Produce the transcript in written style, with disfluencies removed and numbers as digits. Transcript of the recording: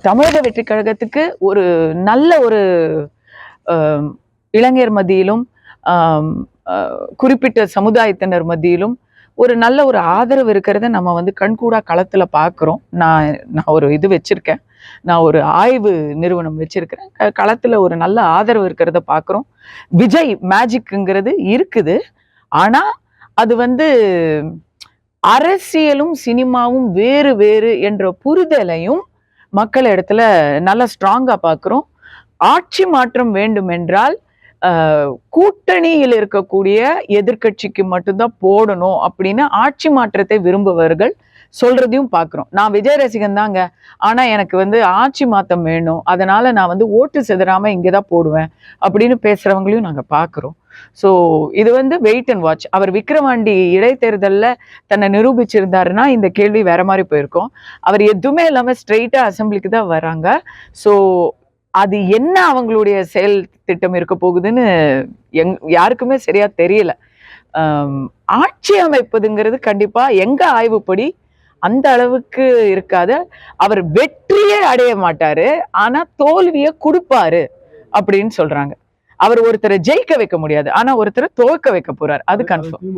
தமிழக வெற்றி கழகத்துக்கு ஒரு நல்ல ஒரு இளைஞர் மத்தியிலும் குறிப்பிட்ட சமுதாயத்தினர் மத்தியிலும் ஒரு நல்ல ஒரு ஆதரவு இருக்கிறத நம்ம வந்து கண்கூடா களத்துல பார்க்குறோம். நான் ஒரு இது வச்சிருக்கேன். நான் ஒரு ஆய்வு நிறுவனம் வச்சிருக்கிறேன். களத்துல ஒரு நல்ல ஆதரவு இருக்கிறத பார்க்குறோம். விஜய் மேஜிக்ங்கிறது இருக்குது. ஆனா அது வந்து அரசியலும் சினிமாவும் வேறு வேறு என்ற புரிதலையும் மக்கள் இடத்துல நல்லா ஸ்ட்ராங்கா பார்க்குறோம். ஆட்சி மாற்றம் வேண்டும் என்றால் கூட்டணியில் இருக்கக்கூடிய எதிர்கட்சிக்கு மட்டும்தான் போடணும் அப்படின்னு ஆட்சி மாற்றத்தை விரும்புபவர்கள் சொல்றதையும் பார்க்குறோம். நான் விஜய் ரசிகன் தாங்க, ஆனா எனக்கு வந்து ஆட்சி மாற்றம் வேணும், அதனால நான் வந்து ஓட்டு செதறாம இங்கதான் போடுவேன் அப்படின்னு பேசுறவங்களையும் நாங்க பார்க்குறோம். ஸோ இது வந்து வெயிட் அண்ட் வாட்ச். அவர் விக்கிரவாண்டி இடைத்தேர்தலில் தன்னை நிரூபிச்சிருந்தாருன்னா இந்த கேள்வி வேற மாதிரி போயிருக்கும். அவர் எதுவுமே இல்லாம ஸ்ட்ரெயிட்டா அசம்பிளிக்கு தான் வராங்க. ஸோ அது என்ன அவங்களுடைய செயல் திட்டம் இருக்க போகுதுன்னு யாருக்குமே சரியா தெரியல. ஆட்சி அமைப்பதுங்கிறது கண்டிப்பா எங்க ஆய்வுப்படி அந்த அளவுக்கு இருக்காது. அவர் வெற்றியே அடைய மாட்டாரு, ஆனா தோல்வியை கொடுப்பாரு அப்படின்னு சொல்றாங்க. அவர் ஒருத்தரை ஜெயிக்க வைக்க முடியாது, ஆனா ஒருத்தரை துவக்க வைக்க போறாரு, அது கன்ஃபார்ம்.